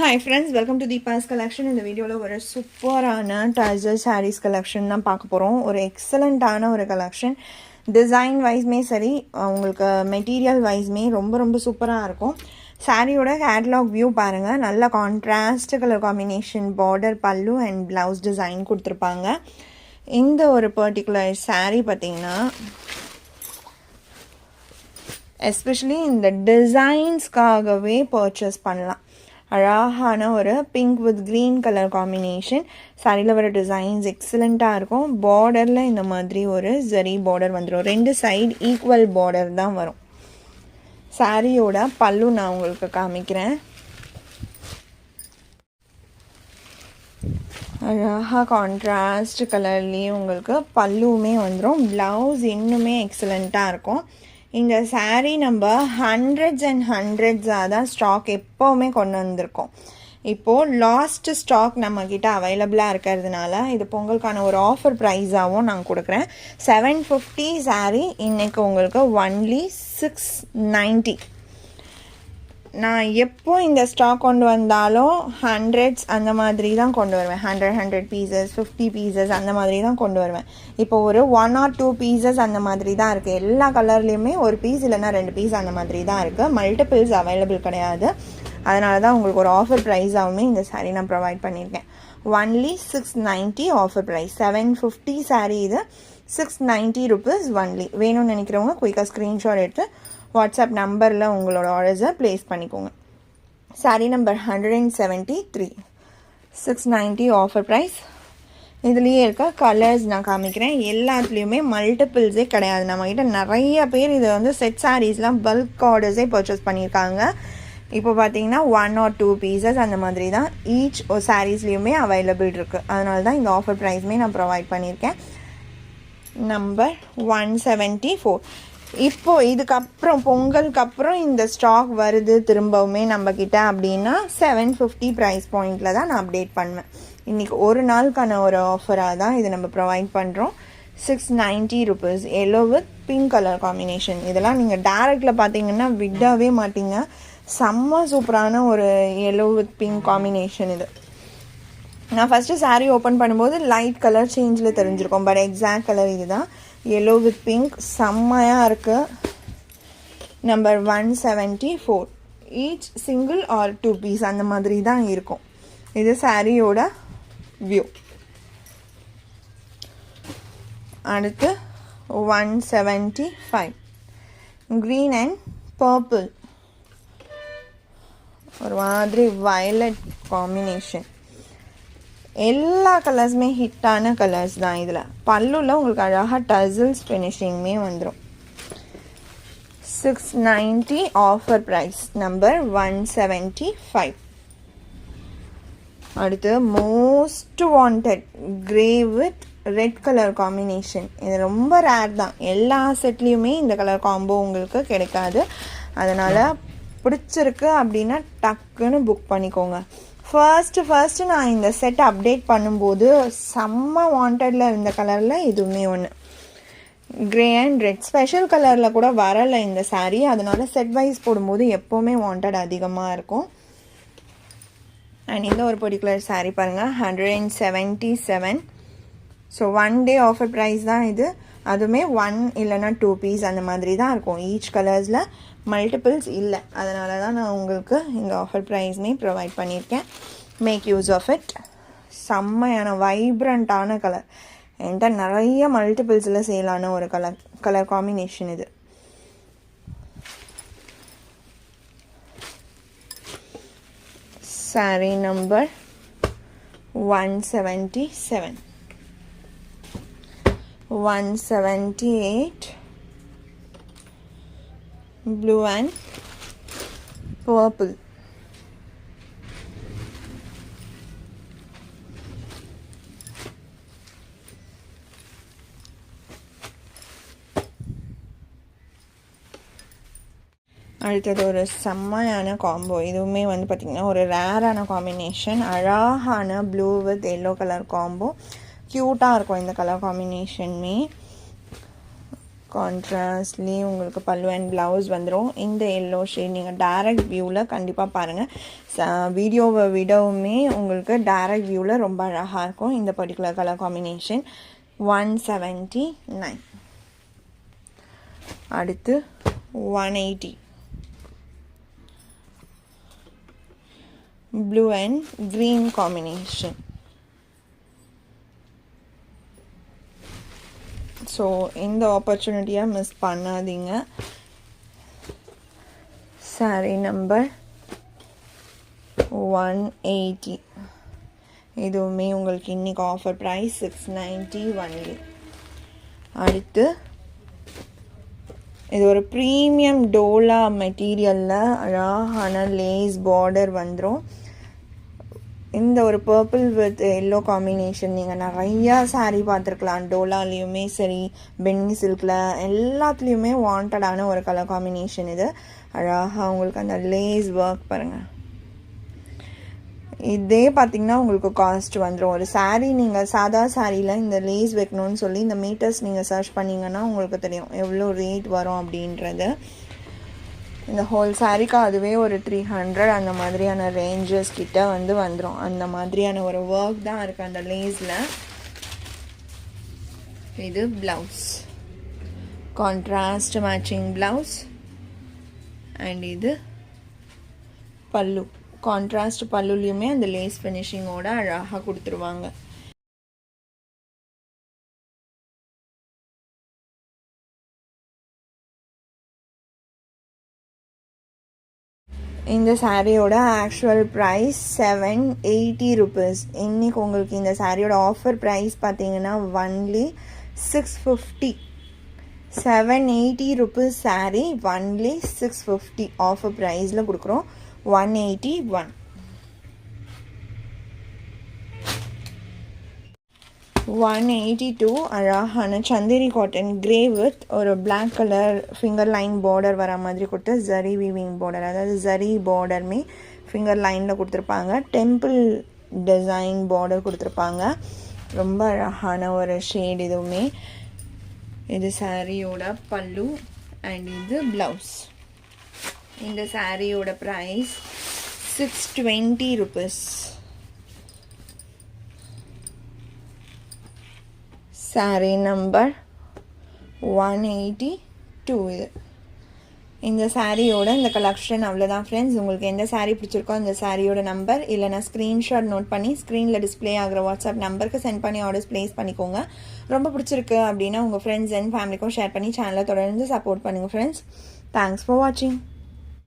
Hi friends, welcome to Deepa's collection. இந்த வீடியோல ஒரு சூப்பரான டர்சர் sarees collection தான் பார்க்க போறோம். ஒரு எக்ஸலண்டான ஒரு collection. டிசைன் வைஸ்மே சரி, உங்களுக்கு மெட்டீரியல் வைஸ்மே ரொம்ப சூப்பரா இருக்கும். சாரியோட கேட்லாக் வியூ பாருங்க. நல்ல கான்ட்ராஸ்ட் கலர் காம்பினேஷன், பார்டர், பல்லு அண்ட் பிளவுஸ் டிசைன் கொடுத்துருப்பாங்க. இந்த ஒரு பர்டிகுலர் saree பார்த்தீங்கன்னா எஸ்பெஷலி இந்த டிசைன்ஸ்க்காகவே பர்ச்சேஸ் பண்ணலாம். அழகான ஒரு pink with green colour combination. சாரியில் வர டிசைன்ஸ் எக்ஸலண்ட்டாக இருக்கும். பார்டரில் இந்த மாதிரி ஒரு ஜரி பார்டர் வந்துடும். ரெண்டு சைடு ஈக்குவல் பார்டர் தான் வரும். சாரியோட பல்லு நான் உங்களுக்கு காமிக்கிறேன். அழகாக கான்ட்ராஸ்ட் கலர்லேயே உங்களுக்கு பல்லுமே வந்துடும். ப்ளவுஸ் இன்னுமே எக்ஸலண்ட்டாக இருக்கும். இந்த saree நம்ம ஹண்ட்ரட்ஸ் அண்ட் ஹண்ட்ரட்ஸாக தான் ஸ்டாக் எப்போவுமே கொண்டு வந்திருக்கோம். இப்போது லாஸ்ட் ஸ்டாக் நம்மக்கிட்ட அவைலபிளாக இருக்கிறதுனால இது பொங்கலுக்கான ஒரு ஆஃபர் ப்ரைஸாகவும் நான் கொடுக்குறேன். 750 saree இன்றைக்கி உங்களுக்கு ஒன்லி 690. நான் எப்போ இந்த ஸ்டாக் கொண்டு வந்தாலும் ஹண்ட்ரட்ஸ் அந்த மாதிரி தான் கொண்டு வருவேன். 100 பீசஸ், 50 பீசஸ் அந்த மாதிரி தான் கொண்டு வருவேன். இப்போ ஒரு 1 or 2 பீசஸ் அந்த மாதிரி தான் இருக்குது. எல்லா கலர்லேயுமே ஒரு பீஸ் இல்லைன்னா 2 பீஸ் அந்த மாதிரி தான் இருக்குது. மல்டிபிள்ஸ் அவைலபிள் கிடையாது. அதனால தான் உங்களுக்கு ஒரு ஆஃபர் ப்ரைஸாகவுமே இந்த saree நான் ப்ரொவைட் பண்ணியிருக்கேன். Only 690 offer price. 750 saree இது 690 rupees ஒன்லி. வேணும்னு நினைக்கிறவங்க குயிக்காக ஸ்க்ரீன்ஷாட் எடுத்து வாட்ஸ்அப் நம்பரில் உங்களோட ஆர்டர்ஸை ப்ளேஸ் பண்ணிக்கோங்க. Saree number 173, 690 offer price. இதுலேயே இருக்க கலர்ஸ் நான் காமிக்கிறேன். எல்லாத்துலேயுமே மல்டிபிள்ஸே கிடையாது. நம்மக்கிட்ட நிறைய பேர் இதை வந்து செட் சாரீஸ்லாம் பல்க் ஆர்டர்ஸே பர்ச்சேஸ் பண்ணியிருக்காங்க. இப்போ பார்த்தீங்கன்னா 1 or 2 பீசஸ் அந்த மாதிரி தான் ஈச் ஒரு சாரீஸ்லேயுமே அவைலபிள் இருக்குது. அதனால தான் இந்த ஆஃபர் ப்ரைஸுமே நான் ப்ரொவைட் பண்ணியிருக்கேன். நம்பர் 174. இப்போது இதுக்கப்புறம் பொங்கலுக்கு அப்புறம் இந்த ஸ்டாக் வருது திரும்பவுமே நம்மக்கிட்ட அப்படின்னா 750 ப்ரைஸ் பாயிண்டில் தான் நான் அப்டேட் பண்ணுவேன். இன்றைக்கி ஒரு நாளுக்கான ஒரு ஆஃபராக தான் இது நம்ம ப்ரொவைட் பண்ணுறோம். 690 rupees. Yellow with pink colour combination. இதெல்லாம் நீங்கள் டேரெக்டில் பார்த்தீங்கன்னா விடவே மாட்டீங்க. செம்ம சூப்பரான ஒரு எல்லோ வித் பிங்க் காம்பினேஷன் இது. நான் ஃபஸ்ட்டு saree ஓப்பன் பண்ணும்போது லைட் கலர் சேஞ்சில் தெரிஞ்சிருக்கோம். பட் எக்ஸாக்ட் கலர் இது தான். எல்லோ வித் பிங்க் செம்மையாக இருக்குது. Number 174. Each single or 2 piece அந்த மாதிரி தான் இருக்கும். இது சாரியோட வியூ. அடுத்து 175. க்ரீன் அண்ட் பர்பிள், ஒரு மாதிரி வயலட் காம்பினேஷன். எல்லா கலர்ஸுமே ஹிட்டான கலர்ஸ் தான். இதில் பல்லுவில் உங்களுக்கு அழகாக டசில்ஸ் ஃபினிஷிங்குமே வந்துடும். 690 ஆஃபர் ப்ரைஸ். நம்பர் 175. அடுத்து most wanted grey with red colour combination. இது ரொம்ப ரேர் தான். எல்லா செட்லேயுமே இந்த கலர் காம்போ உங்களுக்கு கிடைக்காது. அதனால் பிடிச்சிருக்கு அப்படின்னா டக்குன்னு புக் பண்ணிக்கோங்க. ஃபர்ஸ்ட்டு நான் இந்த செட் அப்டேட் பண்ணும்போது செம்ம வாண்டடில் இருந்த கலரில் இதுவுமே ஒன்று. க்ரே அண்ட் ரெட் ஸ்பெஷல் கலரில் கூட வரலை இந்த saree. அதனால செட் வைஸ் போடும்போது எப்போவுமே வாண்டட் அதிகமாக இருக்கும். அண்ட் இந்த ஒரு பர்டிகுலர் saree பாருங்கள், 177. ஸோ 1 day ஆஃபர் ப்ரைஸ் தான் இது. அதுவுமே 1 இல்லைன்னா 2 பீஸ் அந்த மாதிரி தான் இருக்கும். ஈச் கலர்ஸில் மல்டிபிள்ஸ் இல்லை. அதனால தான் நான் உங்களுக்கு இந்த ஆஃபர் ப்ரைஸ்மே ப்ரொவைட் பண்ணியிருக்கேன். Make use of it. செம்மையான வைப்ரண்ட்டான கலர். என்கிட்ட நிறைய மல்டிபிள்ஸில் சேலான ஒரு கலர் காம்பினேஷன் இது. saree number 177. 178. blue and purple. அடுத்தது ஒரு செம்மையான காம்போ. இதுவுமே வந்து பார்த்திங்கன்னா ஒரு ரேரான காம்பினேஷன். அழகான blue with yellow colour combo. க்யூட்டாக இருக்கும் இந்த கலர் காம்பினேஷன்மே. கான்ட்ராஸ்ட்லேயே உங்களுக்கு பல்லு அண்ட் ப்ளவுஸ் வந்துடும். இந்த எல்லோ ஷேட் நீங்கள் டைரக்ட் வியூவில் கண்டிப்பாக பாருங்கள். வீடியோவை விடவுமே உங்களுக்கு டைரக்ட் வியூவில் ரொம்ப அழகாக இருக்கும் இந்த பர்டிகுலர் கலர் காம்பினேஷன். 179. அடுத்து 180. Blue and green combination. So இந்த ஆப்பர்ச்சுனிட்டியை மிஸ் பண்ணாதீங்க. சாரீ நம்பர் 180. இதுவுமே உங்களுக்கு இன்றைக்கி ஆஃபர் ப்ரைஸ் 690 ஒன்லி. அடுத்து இது ஒரு ப்ரீமியம் டோலா மெட்டீரியலில் அழகான லேஸ் பார்டர் வந்துடும். இந்த ஒரு பர்பிள் வித் எல்லோ காம்பினேஷன் நீங்கள் நிறையா சாரீ பார்த்துருக்கலாம். டோலாலேயுமே சரி, பென்னி சில்கில் எல்லாத்துலேயுமே வாண்டடான ஒரு கலர் காம்பினேஷன் இது. அழகாக உங்களுக்கு அந்த லேஸ் ஒர்க் பாருங்கள். இதே பார்த்திங்கன்னா உங்களுக்கு காஸ்ட் வந்துடும். ஒரு சாரீ நீங்கள் சாதா சாரியில் இந்த லேஸ் வைக்கணும்னு சொல்லி இந்த மீட்டர்ஸ் நீங்கள் சர்ச் பண்ணிங்கன்னா உங்களுக்கு தெரியும் எவ்வளோ ரேட் வரும் அப்படின்றது. இந்த ஹோல் சாரீக்கு அதுவே ஒரு 300 அந்த மாதிரியான ரேஞ்சஸ் கிட்ட வந்துடும். அந்த மாதிரியான ஒரு ஒர்க் தான் இருக்குது அந்த லேஸில். இது blouse, contrast matching blouse. And இது பல்லு, கான்ட்ராஸ்ட் பல்லுலையுமே அந்த லேஸ் ஃபினிஷிங்கோட அழகாக கொடுத்துருவாங்க. இந்த சாரியோட ஆக்சுவல் ப்ரைஸ் 780 ருபீஸ். இன்றைக்கி உங்களுக்கு இந்த சாரியோட ஆஃபர் ப்ரைஸ் பார்த்தீங்கன்னா only 650. 780 rupees saree only 650 offer ப்ரைஸில் கொடுக்குறோம். 181. 182 அழகான சந்தேரி காட்டன் கிரே வித் ஒரு black colour finger line border வர மாதிரி கொடுத்து ஜரி வீவிங் பார்டர், அதாவது ஜரி பார்டருமே ஃபிங்கர் லைனில் கொடுத்துருப்பாங்க. டெம்பிள் டிசைன் பார்டர் கொடுத்துருப்பாங்க. ரொம்ப அழகான ஒரு ஷேட் இதுவுமே. இது சாரியோட பல்லு அண்ட் இது ப்ளவுஸ். இந்த சாரியோட ப்ரைஸ் 620 ருபீஸ். சாரீ நம்பர் 182. இது இந்த சாரியோட இந்த கலெக்ஷன் அவ்வளோதான் ஃப்ரெண்ட்ஸ். உங்களுக்கு எந்த சாரீ பிடிச்சிருக்கோ அந்த சாரியோட நம்பர் இல்லைனா ஸ்க்ரீன்ஷாட் நோட் பண்ணி ஸ்க்ரீனில் டிஸ்பிளே ஆகிற வாட்ஸ்அப் நம்பருக்கு சென்ட் பண்ணி ஆர்டர்ஸ் ப்ளேஸ் பண்ணிக்கோங்க. ரொம்ப பிடிச்சிருக்கு அப்படின்னா உங்கள் ஃப்ரெண்ட்ஸ் அண்ட் ஃபேமிலிக்கும் ஷேர் பண்ணி சேனலை தொடர்ந்து சப்போர்ட் பண்ணுங்கள் ஃப்ரெண்ட்ஸ். தேங்க்ஸ் ஃபார் வாட்சிங்.